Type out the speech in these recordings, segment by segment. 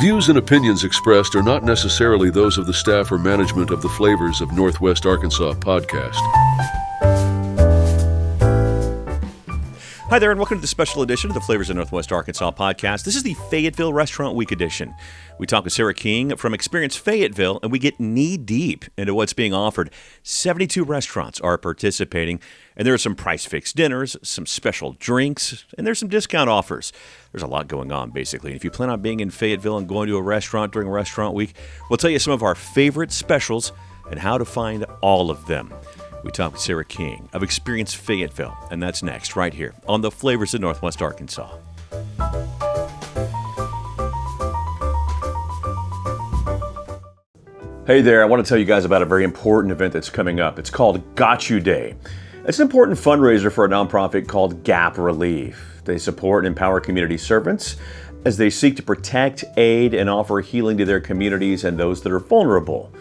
Views and opinions expressed are not necessarily those of the staff or management of the Flavors of Northwest Arkansas podcast. Hi there, and welcome to the special edition of the Flavors of Northwest Arkansas podcast. This is the Fayetteville Restaurant Week edition. We talk with Sarah King from Experience Fayetteville, and we get knee-deep into what's being offered. 72 restaurants are participating, and there are some price-fixed dinners, some special drinks, and there's some discount offers. There's a lot going on, basically. And if you plan on being in Fayetteville and going to a restaurant during Restaurant Week, we'll tell you some of our favorite specials and how to find all of them. We talk with Sarah King of Experience Fayetteville, and that's next, right here on the Flavors of Northwest Arkansas. Hey there, I want to tell you guys about a very important event that's coming up. It's called Got You Day. It's an important fundraiser for a nonprofit called Gap Relief. They support and empower community servants as they seek to protect, aid, and offer healing to their communities and those that are vulnerable.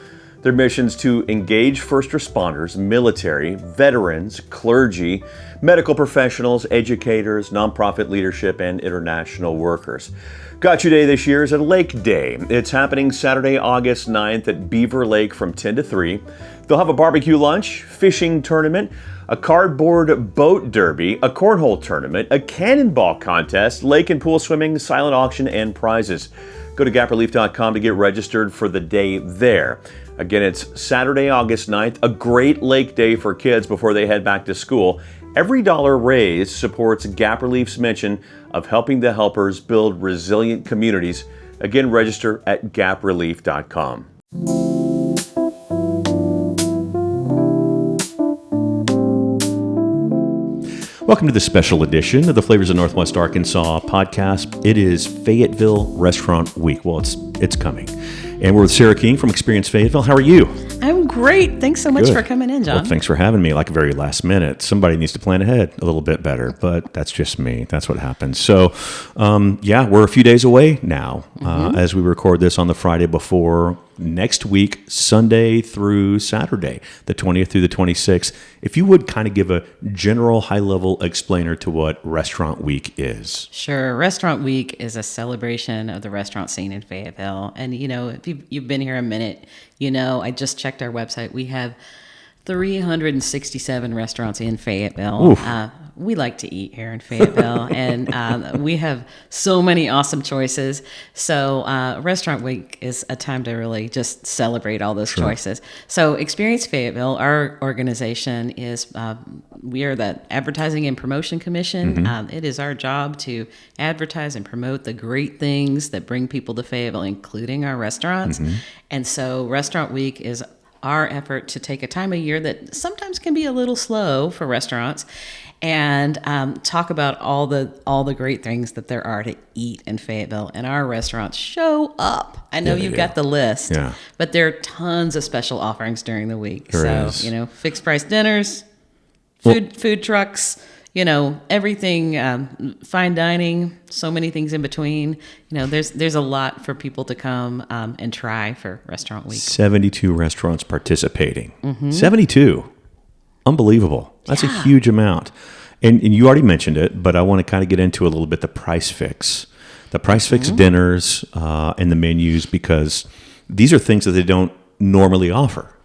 Their missions to engage first responders, military, veterans, clergy, medical professionals, educators, nonprofit leadership, and international workers. Got You Day this year is a Lake Day. It's happening Saturday, August 9th at Beaver Lake from 10 to 3. They'll have a barbecue lunch, fishing tournament, a cardboard boat derby, a cornhole tournament, a cannonball contest, lake and pool swimming, silent auction, and prizes. Go to gaprelief.com to get registered for the day there. Again, it's Saturday, August 9th, a great lake day for kids before they head back to school. Every dollar raised supports Gap Relief's mission of helping the helpers build resilient communities. Again, register at gaprelief.com. Welcome to the special edition of the Flavors of Northwest Arkansas podcast. It is Fayetteville Restaurant Week. Well, it's coming. And we're with Sarah King from Experience Fayetteville. How are you? I'm great. Thanks so much for coming in, John. Well, thanks for having me like very last minute. Somebody needs to plan ahead a little bit better, but that's just me. That's what happens. So, we're a few days away now as we record this on the Friday before. Next week, Sunday through Saturday, the 20th through the 26th. If you would kind of give a general high-level explainer to what Restaurant Week is. Sure. Restaurant Week is a celebration of the restaurant scene in Fayetteville. And, if you've been here a minute, I just checked our website. We have 367 restaurants in Fayetteville. We like to eat here in Fayetteville, and we have so many awesome choices. So Restaurant Week is a time to really just celebrate all those choices. So Experience Fayetteville, our organization, is we are the Advertising and Promotion Commission. It is our job to advertise and promote the great things that bring people to Fayetteville, including our restaurants. And so Restaurant Week is our effort to take a time of year that sometimes can be a little slow for restaurants and talk about all the great things that there are to eat in Fayetteville. And our restaurants show up. I know you've got the list, but there are tons of special offerings during the week. There is. Fixed price dinners, food trucks, everything, fine dining, so many things in between. There's a lot for people to come and try for Restaurant Week. 72 restaurants participating. 72. Unbelievable. That's a huge amount. And you already mentioned it, but I want to kind of get into a little bit the price fix. The price fix dinners and the menus, because these are things that they don't normally offer.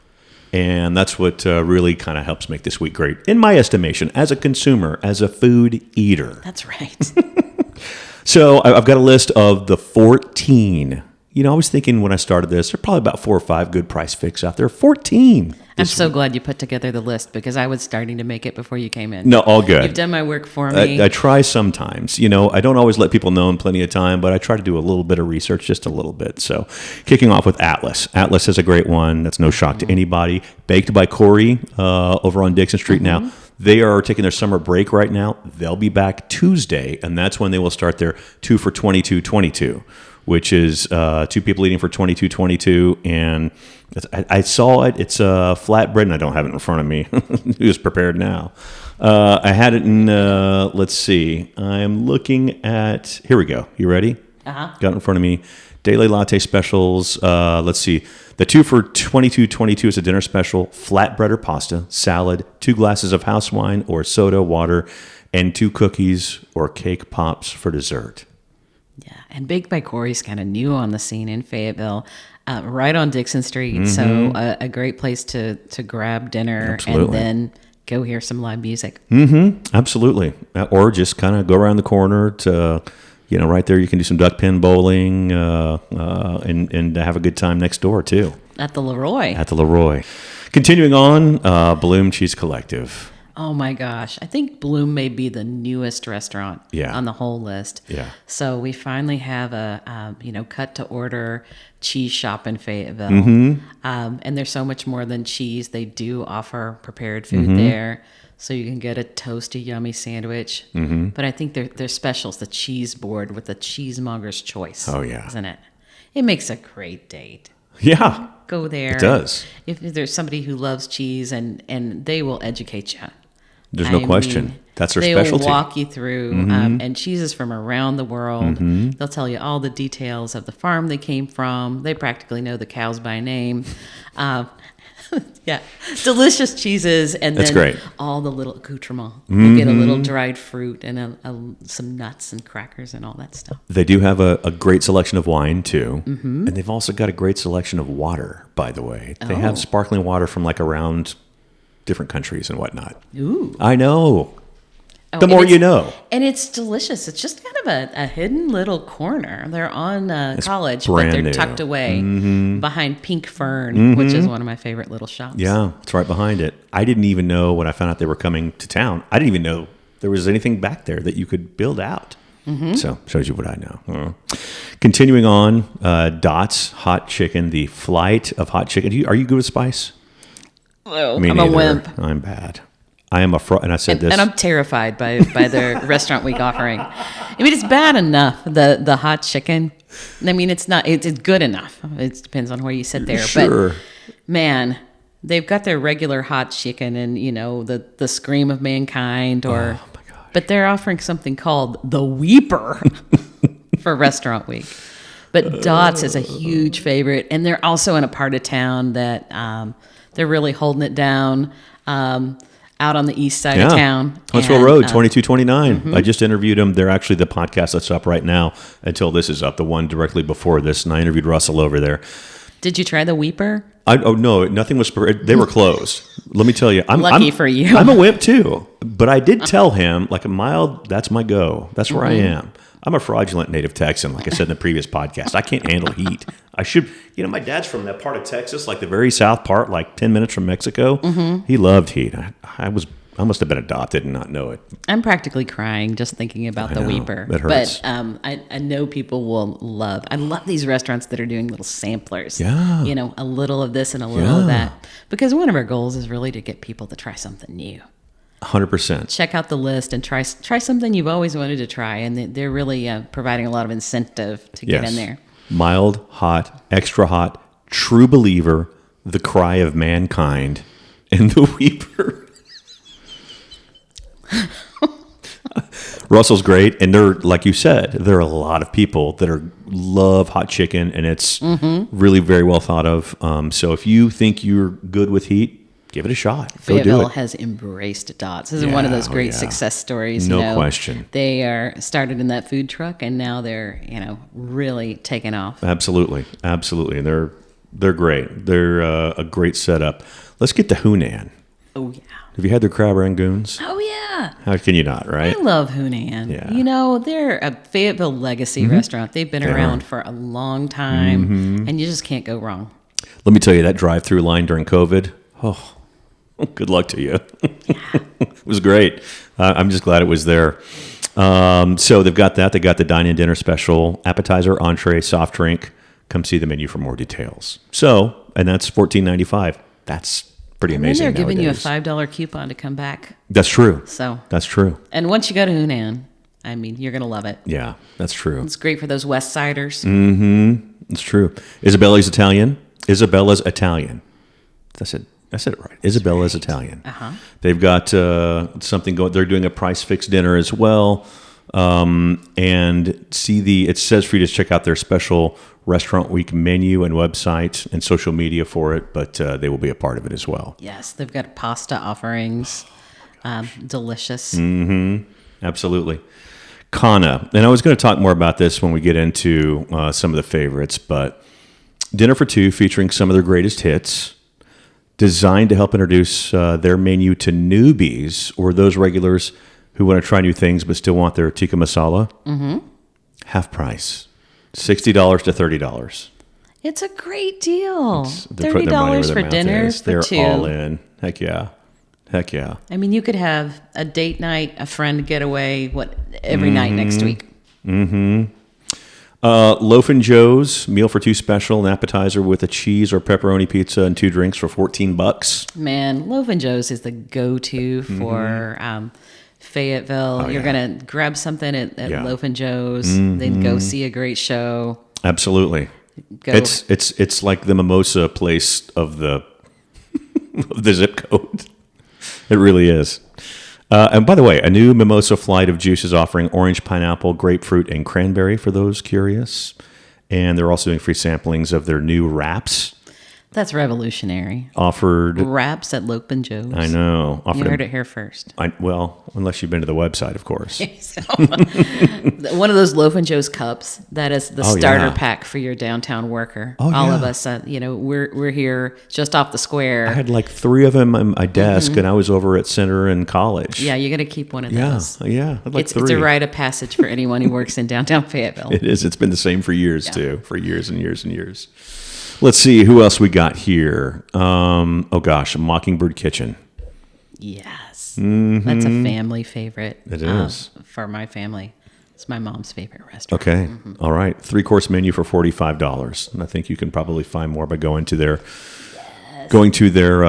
And that's what really kind of helps make this week great, in my estimation, as a consumer, as a food eater. That's right. So I've got a list of the 14. I was thinking when I started this, there are probably about 4 or 5 good price fix out there. 14. I'm so glad you put together the list, because I was starting to make it before you came in. No, all good. You've done my work for me. I try sometimes. I don't always let people know in plenty of time, but I try to do a little bit of research, just a little bit. So kicking off with Atlas. Atlas is a great one. That's no shock to anybody. Baked by Corey over on Dixon Street now. They are taking their summer break right now. They'll be back Tuesday, and that's when they will start their 2 for $22.22. Which is 2 people eating for $22.22, and I saw it. It's flatbread, and I don't have it in front of me. Who's prepared now? I had it in. Let's see. I'm looking at. Here we go. You ready? Got it in front of me. Daily latte specials. Let's see. The 2 for $22.22 is a dinner special. Flatbread or pasta, salad, 2 glasses of house wine or soda, water, and 2 cookies or cake pops for dessert. Yeah, and Baked by Corey's kind of new on the scene in Fayetteville, right on Dixon Street. Mm-hmm. So a great place to grab dinner Absolutely. and then go hear some live music. Absolutely. Or just kind of go around the corner to, right there you can do some duck pin bowling and have a good time next door too. At the Leroy. At the Leroy. Continuing on, Bloom Cheese Collective. Oh my gosh. I think Bloom may be the newest restaurant Yeah. on the whole list. Yeah. So we finally have a, cut to order cheese shop in Fayetteville. And there's so much more than cheese. They do offer prepared food there. So you can get a toasty, yummy sandwich. But I think their specials, the cheese board with the cheesemonger's choice. Oh, yeah. Isn't it? It makes a great date. Yeah. Go there. It does. If there's somebody who loves cheese and they will educate you. There's no question. That's their specialty. They will walk you through, and cheeses from around the world. They'll tell you all the details of the farm they came from. They practically know the cows by name. Yeah, delicious cheeses, and That's then great. all the little accoutrements. You get a little dried fruit and some nuts and crackers and all that stuff. They do have a great selection of wine too. And they've also got a great selection of water, by the way. They have sparkling water from around different countries and whatnot. Ooh. I know. Oh, The more you know. And it's delicious. It's just kind of a hidden little corner. They're on College, but brand they're new. tucked away behind Pink Fern, which is one of my favorite little shops. Yeah, it's right behind it. I didn't even know when I found out they were coming to town. I didn't even know there was anything back there that you could build out. So, shows you what I know. Continuing on, Dot's Hot Chicken, the flight of hot chicken. Are you good with spice? Oh, Me I'm neither. a wimp. I'm bad. I am and I said this. And I'm terrified by their restaurant week offering. I mean, it's bad enough, the hot chicken. I mean, it's not, it's good enough. It depends on where you sit there. Sure. But man, they've got their regular hot chicken and, the scream of mankind or, Oh, my gosh. but they're offering something called the Weeper for restaurant week. But Dots is a huge favorite. And they're also in a part of town that they're really holding it down. Out on the east side of town. Huntsville Road, 2229. I just interviewed them. They're actually the podcast that's up right now until this is up, the one directly before this. And I interviewed Russell over there. Did you try the Weeper? No, nothing was. They were closed. Let me tell you. Lucky for you. I'm a wimp too. But I did tell him, a mild, that's my go. That's where I am. I'm a fraudulent native Texan, like I said in the previous podcast. I can't handle heat. I should, my dad's from that part of Texas, like the very south part, 10 minutes from Mexico. He loved heat. I must have been adopted and not know it. I'm practically crying just thinking about the know. Weeper. It hurts. But I know people will love. I love these restaurants that are doing little samplers. Yeah. A little of this and a little of that. Because one of our goals is really to get people to try something new. 100%. Check out the list and try something you've always wanted to try. And they're really providing a lot of incentive to get in there. Mild, hot, extra hot, true believer, the cry of mankind, and the Weeper. Russell's great, and they're, like you said, there are a lot of people that love hot chicken, and it's really very well thought of. So if you think you're good with heat, give it a shot. Go do Fayetteville it. has embraced Dots. This is one of those great success stories. No question. They are started in that food truck, and now they're really taking off. Absolutely, and they're great. They're a great setup. Let's get to Hunan. Oh yeah. Have you had their crab rangoons? Oh yeah. How can you not, right? I love Hunan. Yeah. They're a Fayetteville legacy restaurant. They've been around for a long time, and you just can't go wrong. Let me tell you, that drive-through line during COVID, good luck to you. It was great. I'm just glad it was there. So they've got that. They got the dine-in dinner special, appetizer, entree, soft drink. Come see the menu for more details. And that's $14.95. That's pretty amazing. And they're giving nowadays. you a $5 coupon to come back. That's true. So That's true. And once you go to Hunan, you're gonna love it. Yeah, that's true. It's great for those West Siders. It's true. Isabella's Italian. I said it right. Isabella's Italian. They've got something going. They're doing a price fixed dinner as well. And it says for you to check out their special Restaurant Week menu and website and social media for it, but they will be a part of it as well. Yes, they've got pasta offerings. Delicious. Absolutely. Kana. And I was going to talk more about this when we get into some of the favorites, but dinner for two featuring some of their greatest hits, designed to help introduce their menu to newbies or those regulars who want to try new things but still want their tikka masala. Half price, $60 to $30. It's a great deal. They're putting their money where $30 their for mouth dinner is. for They're two. all in. Heck yeah. Heck yeah. I mean, you could have a date night, a friend getaway, every night next week. Loaf and Joe's meal for two special, an appetizer with a cheese or pepperoni pizza and 2 drinks for $14. Man, Loaf and Joe's is the go-to for Fayetteville. You're going to grab something at Loaf and Joe's, then go see a great show. Absolutely. Go. It's like the mimosa place of the of the zip code. It really is. And by the way, a new mimosa flight of juices offering orange, pineapple, grapefruit, and cranberry for those curious. And they're also doing free samplings of their new wraps. That's revolutionary. Offered. Wraps at Loaf and Joe's. I know. You heard it here first. Well, unless you've been to the website, of course. So, one of those Loaf and Joe's cups, that is the starter yeah. pack for your downtown worker. Oh, All yeah. of us, we're here just off the square. I had like 3 of them on my desk, and I was over at Center in college. Yeah, you got to keep one of those. Yeah. I'd like It's 3. a rite of passage for anyone who works in downtown Fayetteville. It is. It's been the same for years, too. For years and years and years. Let's see who else we got here. Mockingbird Kitchen. Yes. That's a family favorite. It is. For my family. It's my mom's favorite restaurant. Okay. All right. 3-course menu for $45. And I think you can probably find more by going to their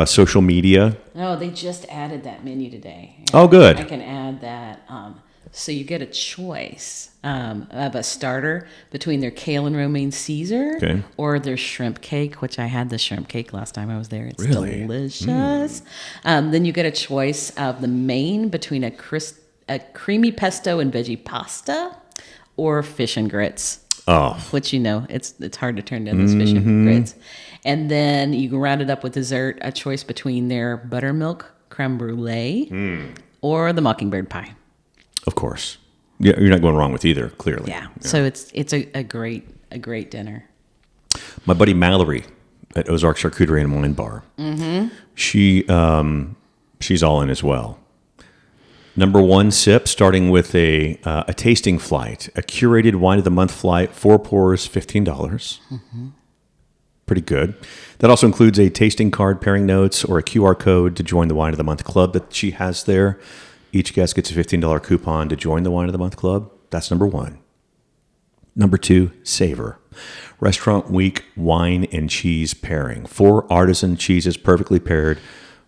social media. Oh, they just added that menu today. Oh, good. I can add that. So you get a choice of a starter between their kale and romaine Caesar or their shrimp cake, which I had the shrimp cake last time I was there. It's Really? delicious. Then you get a choice of the main between a creamy pesto and veggie pasta or fish and grits. Oh. Which, it's hard to turn down those fish and grits. And then you can round it up with dessert, a choice between their buttermilk creme brulee or the mockingbird pie. Of course. Yeah, you're not going wrong with either, clearly. Yeah. So it's a great dinner. My buddy Mallory at Ozark Charcuterie and Wine Bar. Mm-hmm. She's all in as well. Number 1 sip, starting with a tasting flight, a curated wine of the month flight, 4 pours, $15. Mm-hmm. Pretty good. That also includes a tasting card, pairing notes, or a QR code to join the Wine of the Month Club that she has there. Each guest gets a $15 coupon to join the Wine of the Month Club. That's number 1. Number 2, Savor. Restaurant Week wine and cheese pairing. 4 artisan cheeses perfectly paired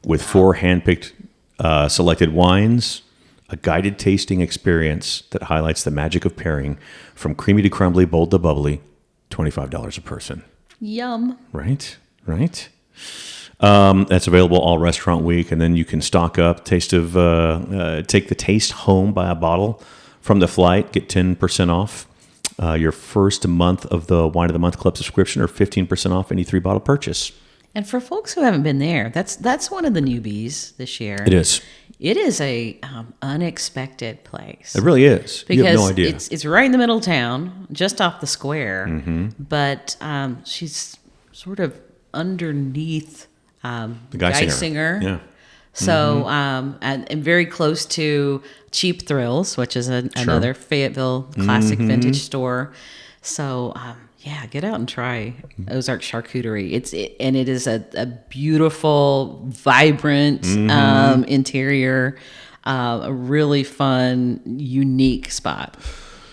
with 4 handpicked selected wines. A guided tasting experience that highlights the magic of pairing from creamy to crumbly, bold to bubbly. $25 a person. Yum. Right. That's available all restaurant week, and then you can stock up. Take the taste home, buy a bottle from the flight, get 10% off your first month of the Wine of the Month Club subscription, or 15% off any 3-bottle purchase. And for folks who haven't been there, that's one of the newbies this year. It is. It is a unexpected place. It really is. Because you have no idea. It's right in the middle of town, just off the square. Mm-hmm. But she's sort of underneath the Geisinger. Yeah. So, and very close to Cheap Thrills, which is another Fayetteville classic vintage store. So, get out and try Ozark Charcuterie. It is a beautiful, vibrant interior, a really fun, unique spot.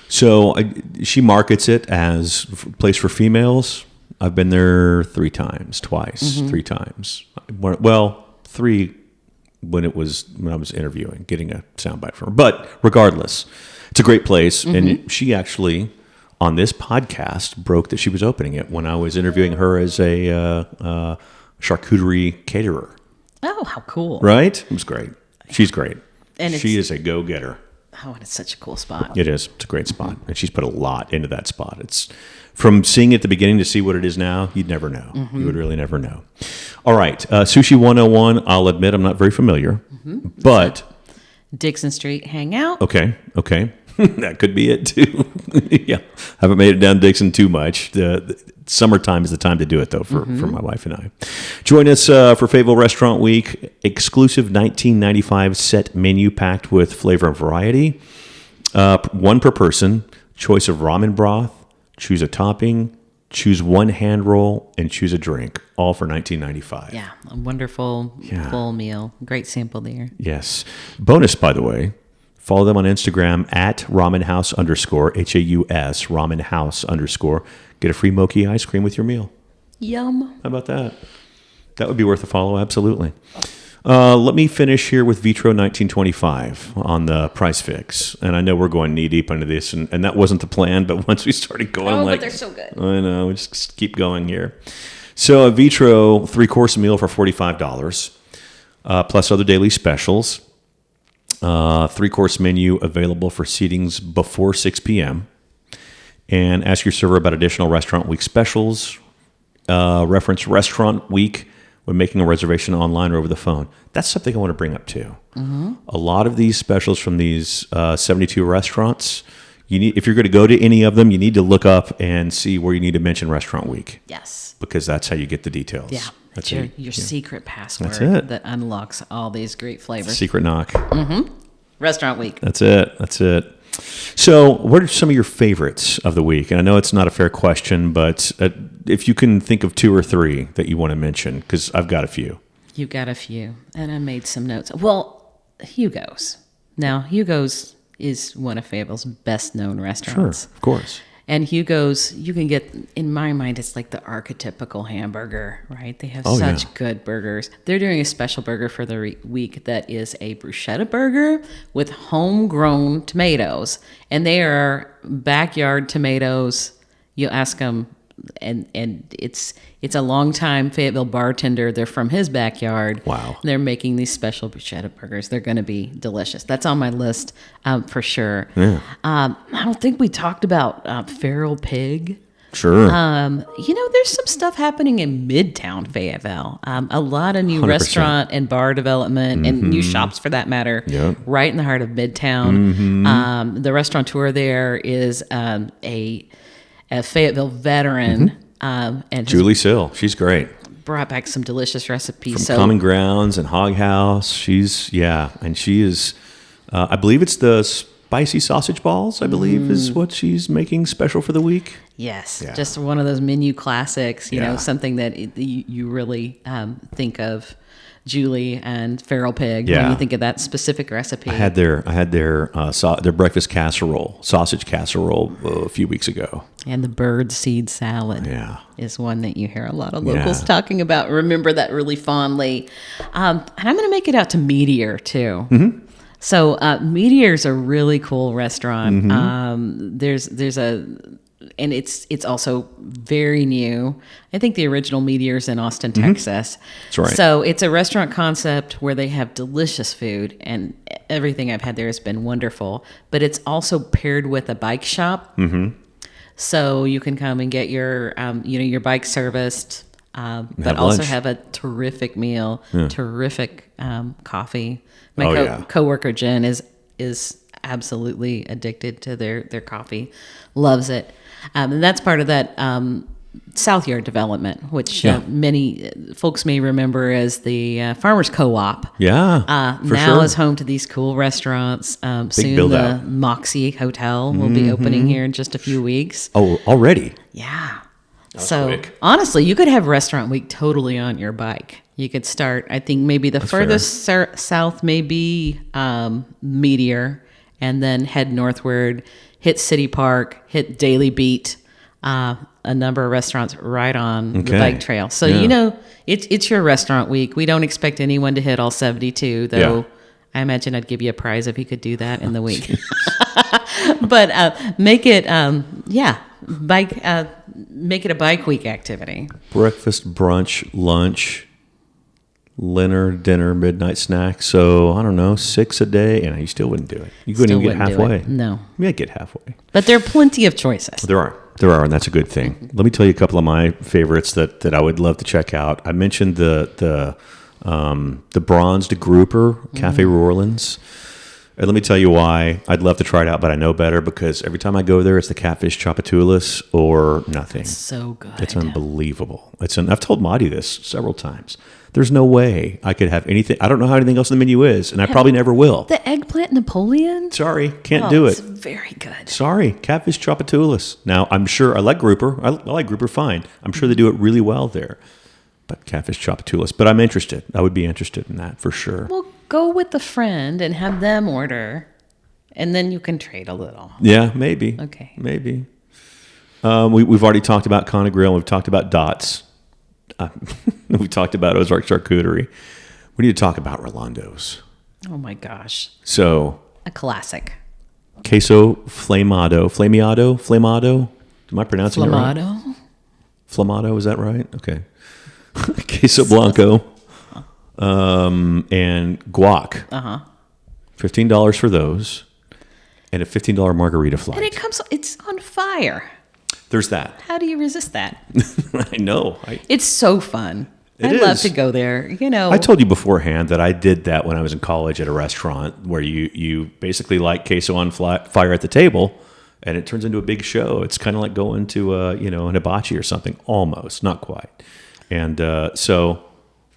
So she markets it as a place for females. I've been there 3 times. 3 times. Well, 3 when I was interviewing, getting a soundbite from her. But regardless, it's a great place, and she actually, on this podcast, broke that she was opening it when I was interviewing her as a charcuterie caterer. Oh, how cool! Right? It was great. She's great, and she is a go-getter. Oh, and it's such a cool spot. It is. It's a great spot, and she's put a lot into that spot. It's from seeing it at the beginning to see what it is now. You'd never know. You would really never know. All right, Sushi 101. I'll admit I'm not very familiar, but Dixon Street Hangout. Okay. That could be it too. Yeah, haven't made it down Dixon too much. The summertime is the time to do it though for my wife and I. Join us for Fayetteville Restaurant Week. Exclusive $19.95 set menu packed with flavor and variety. One per person. Choice of ramen broth. Choose a topping. Choose one hand roll and choose a drink, all for $19.95. Yeah, a wonderful full meal. Great sample there. Yes. Bonus, by the way, follow them on Instagram at ramenhouse_, HAUS, ramenhouse_. Get a free mochi ice cream with your meal. Yum. How about that? That would be worth a follow, absolutely. Let me finish here with Vitro 1925 on the price fix. And I know we're going knee deep into this, and that wasn't the plan, but once we started going, I'm like, but they're so good. I know, we just keep going here. So a Vitro 3-course meal for $45, plus other daily specials. 3-course menu available for seatings before 6 p.m. And ask your server about additional Restaurant Week specials. Reference Restaurant Week when making a reservation online or over the phone. That's something I want to bring up too. A lot of these specials from these 72 restaurants, if you're going to go to any of them, you need to look up and see where you need to mention Restaurant Week. Yes. Because that's how you get the details. Yeah. That's your secret password that unlocks all these great flavors. Secret knock. Restaurant Week. That's it. So what are some of your favorites of the week? And I know it's not a fair question, but if you can think of 2 or 3 that you want to mention, because I've got a few. You got a few, and I made some notes. Well, Hugo's. Now, Hugo's is one of Fayetteville's best-known restaurants. Sure, of course. And Hugo's, you can get, in my mind, it's like the archetypical hamburger, right? They have such good burgers. They're doing a special burger for the week that is a bruschetta burger with homegrown tomatoes. And they are backyard tomatoes. You ask them, and it's a longtime Fayetteville bartender. They're from his backyard. Wow. They're making these special bruschetta burgers. They're going to be delicious. That's on my list for sure. Yeah. I don't think we talked about feral pig. Sure. There's some stuff happening in Midtown Fayetteville. A lot of new 100%. Restaurant and bar development and new shops for that matter, right in the heart of Midtown. The restaurateur there is a Fayetteville veteran. And Julie Sill. She's great. brought back some delicious recipes. From Common Grounds and Hog House. She is, I believe it's the spicy sausage balls, I believe, is what she's making special for the week. Yes, just one of those menu classics, you know, something that you really think of Julie and feral pig when you think of that specific recipe. I had their breakfast casserole, sausage casserole, a few weeks ago. And the bird seed salad is one that you hear a lot of locals talking about. Remember that really fondly. And I'm going to make it out to Meteor too. Mm-hmm. So Meteor's a really cool restaurant. Mm-hmm. And it's also very new. I think the original Meteor's in Austin, Texas. That's right. So it's a restaurant concept where they have delicious food, and everything I've had there has been wonderful. But it's also paired with a bike shop. Mm-hmm. So you can come and get your your bike serviced, but also have a terrific meal, terrific coffee. My coworker Jen is absolutely addicted to their coffee, loves it. And that's part of that South Yard development, which many folks may remember as the Farmers Co-op. Yeah, now is home to these cool restaurants. Soon the Moxie Hotel will be opening here in just a few weeks. Oh, already? Yeah. So honestly, you could have Restaurant Week totally on your bike. You could start, I think maybe the furthest south may be Meteor, and then head northward, hit City Park, hit Daily Beat, a number of restaurants right on the bike trail. So, it's your Restaurant Week. We don't expect anyone to hit all 72, though I imagine I'd give you a prize if you could do that in the week. But make it, make it a bike week activity. Breakfast, brunch, lunch, dinner, midnight snack. So, I don't know, 6 a day. And you still wouldn't do it. You couldn't even get halfway. No. You might get halfway. But there are plenty of choices. There are, and that's a good thing. Let me tell you a couple of my favorites that I would love to check out. I mentioned the bronzed grouper, Cafe New Orleans. And let me tell you why I'd love to try it out, but I know better because every time I go there, it's the catfish chapatulas or nothing. So good. It's unbelievable. I've told Marty this several times. There's no way I could have anything. I don't know how anything else on the menu is, and I probably never will. The eggplant Napoleon? Sorry, can't do It's it. very good. Sorry, catfish chapatulas. Now, I'm sure I like grouper. I like grouper fine. I'm sure they do it really well there. But catfish chapatulas. But I'm interested. I would be interested in that for sure. Well, go with a friend and have them order, and then you can trade a little. Yeah, maybe. Okay. Maybe. We've already talked about Conna Grill. We've talked about Dots. We talked about Ozark Charcuterie. We need to talk about Rolando's. Oh my gosh. So, A classic. queso flamado. Am I pronouncing it right? Flamado? Flamado, is that right? Okay. Queso blanco, and guac. $15 for those, and a $15 margarita flight. And it's on fire. There's that. How do you resist that? I know. It's so fun. It I love is. to go there. I told you beforehand that I did that when I was in college at a restaurant where you basically light queso on fire at the table, and it turns into a big show. It's kind of like going to an hibachi or something, almost, not quite. And so,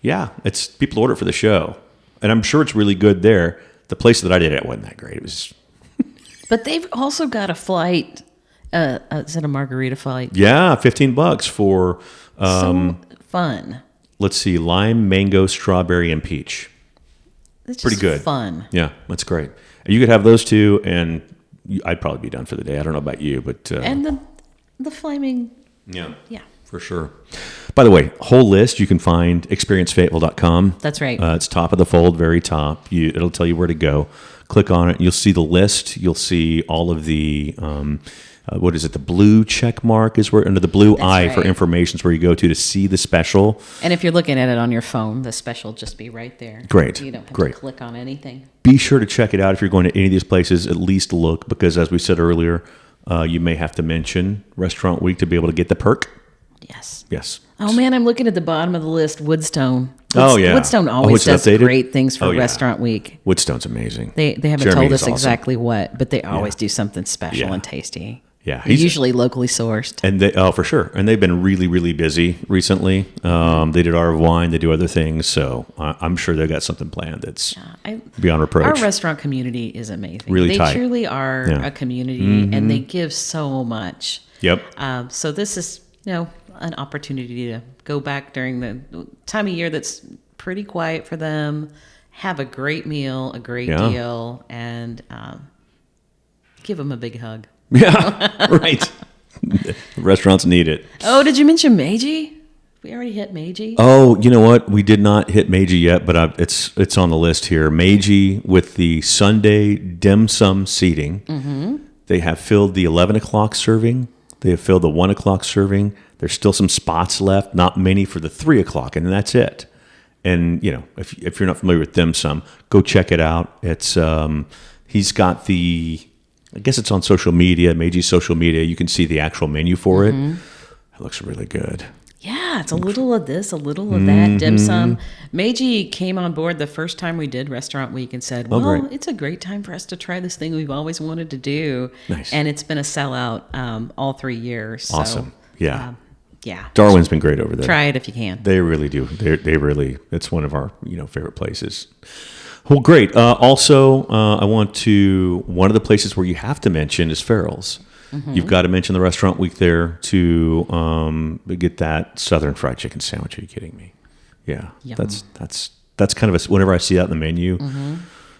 yeah, it's people order it for the show, and I'm sure it's really good there. The place that I did it wasn't that great. It was. But they've also got a flight. Is it a margarita flight? Yeah, $15 for. So fun. Let's see, lime, mango, strawberry, and peach. It's Pretty just good. Fun. Yeah, that's great. And you could have those two, and I'd probably be done for the day. I don't know about you, but And the flaming. yeah, Yeah. for sure. By the way, whole list you can find experiencefayetteville.com. That's right. It's top of the fold, very top. It'll tell you where to go. Click on it. You'll see the list. You'll see all of the what is it? The blue check mark is where under the blue eye for right. information is where you go to see the special. And if you're looking at it on your phone, the special will just be right there. Great. You don't have Great. to click on anything. Be sure to check it out if you're going to any of these places. At least look, because as we said earlier, you may have to mention Restaurant Week to be able to get the perk. Yes. Yes. Oh man, I'm looking at the bottom of the list. Woodstone. Oh, yeah. Woodstone Oh, always it's does updated? great things for Oh, yeah. Restaurant Week. Woodstone's amazing. They haven't Jeremy told is us awesome. exactly what, but they always do something special Yeah. and tasty. Yeah, They're usually locally sourced. And for sure. And they've been really, really busy recently. They did Art of Wine. They do other things. So I'm sure they've got something planned that's beyond reproach. Our restaurant community is amazing. Really they tight. truly are Yeah. a community, and they give so much. Yep. So this is, an opportunity to go back during the time of year that's pretty quiet for them, have a great meal, a great deal, and give them a big hug. Yeah, right. Restaurants need it. Oh, did you mention Meiji? We already hit Meiji. Oh, you know what? We did not hit Meiji yet, but it's on the list here. Meiji with the Sunday dim sum seating. Mm-hmm. They have filled the 11 o'clock serving. They have filled the 1 o'clock serving. There's still some spots left, not many for the 3 o'clock, and that's it. And, if you're not familiar with dim sum, go check it out. It's he's got I guess it's on social media, Meiji's social media. You can see the actual menu for it. It looks really good. Yeah, it's a little of this, a little of that, dim sum. Meiji came on board the first time we did Restaurant Week and said, well, it's a great time for us to try this thing we've always wanted to do. Nice. And it's been a sellout all 3 years. Awesome. So, Yeah. yeah. Darwin's been great over there. Try it if you can. They really do. They really, it's one of our, favorite places. Well, great. Also, one of the places where you have to mention is Farrell's. Mm-hmm. You've got to mention the Restaurant Week there to get that Southern fried chicken sandwich. Are you kidding me? Yeah. Yum. That's kind of whenever I see that in the menu,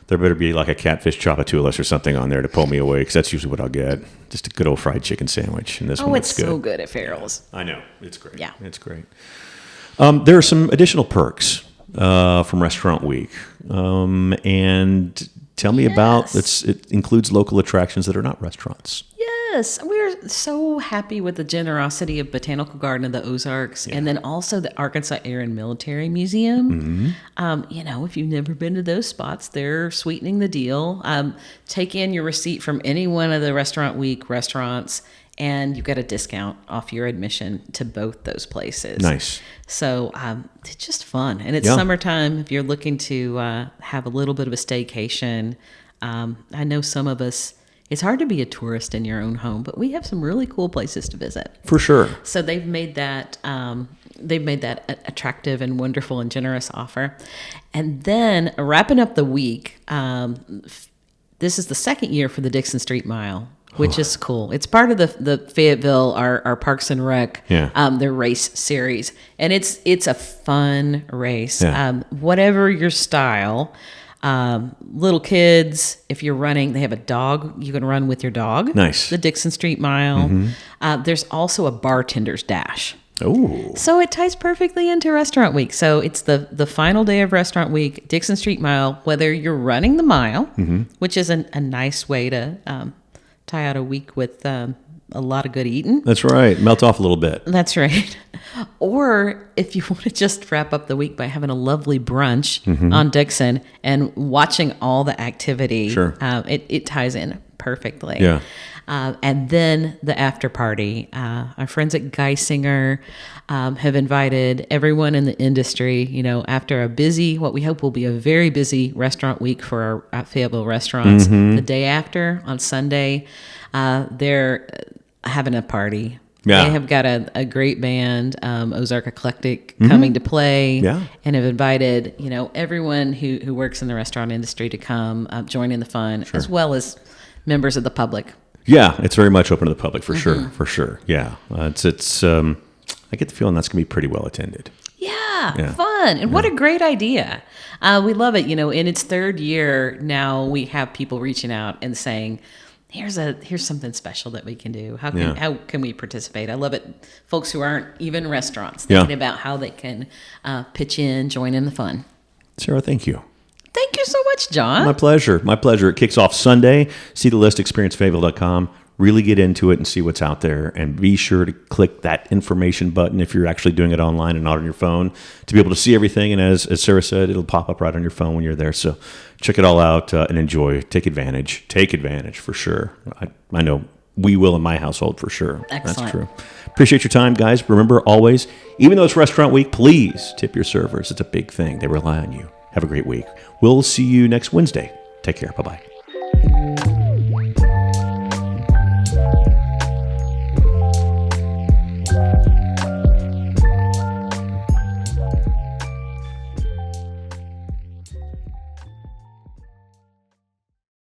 there better be like a catfish chapatulas or something on there to pull me away, because that's usually what I'll get. Just a good old fried chicken sandwich. And this one looks it's good. so good at Farrell's. I know. It's great. Yeah. It's great. There are some additional perks from Restaurant Week. And tell me about it includes local attractions that are not restaurants. Yes, we're so happy with the generosity of Botanical Garden of the Ozarks, and then also the Arkansas Air and Military Museum. If you've never been to those spots, they're sweetening the deal. Take in your receipt from any one of the Restaurant Week restaurants, and you get a discount off your admission to both those places. Nice. So it's just fun, and it's summertime. If you're looking to have a little bit of a staycation, I know some of us, it's hard to be a tourist in your own home, but we have some really cool places to visit. For sure. So they've made that attractive and wonderful and generous offer. And then wrapping up the week, this is the second year for the Dixon Street Mile, which is cool. It's part of the Fayetteville, our Parks and Rec, their race series. And it's a fun race. Yeah. Whatever your style, little kids, if you're running, they have a dog. You can run with your dog. Nice. The Dixon Street Mile. There's also a bartender's dash. Oh. So it ties perfectly into Restaurant Week. So it's the final day of Restaurant Week, Dixon Street Mile, whether you're running the mile, which is a nice way to tie out a week with a lot of good eating. That's right. Melt off a little bit. That's right. Or if you want to just wrap up the week by having a lovely brunch on Dixon and watching all the activity, Sure. It ties in perfectly. Yeah. And then the after party. Our friends at Geisinger have invited everyone in the industry, after what we hope will be a very busy restaurant week for our Fayetteville restaurants. The day after, on Sunday, they're having a party. Yeah. They have got a great band, Ozark Eclectic, coming to play, and have invited, everyone who works in the restaurant industry to come join in the fun, as well as members of the public. Yeah, it's very much open to the public for sure. Yeah, it's. I get the feeling that's going to be pretty well attended. Yeah, fun, and what a great idea! We love it. In its third year now, we have people reaching out and saying, "Here's something special that we can do. How can we participate?" I love it. Folks who aren't even restaurants thinking about how they can pitch in, join in the fun. Sarah, thank you. Thank you so much, John. My pleasure. My pleasure. It kicks off Sunday. See the list, experiencefayetteville.com. Really get into it and see what's out there. And be sure to click that information button if you're actually doing it online and not on your phone to be able to see everything. And as Sarah said, it'll pop up right on your phone when you're there. So check it all out and enjoy. Take advantage. Take advantage for sure. I know we will in my household for sure. Excellent. That's true. Appreciate your time, guys. Remember, always, even though it's Restaurant Week, please tip your servers. It's a big thing. They rely on you. Have a great week. We'll see you next Wednesday. Take care. Bye-bye.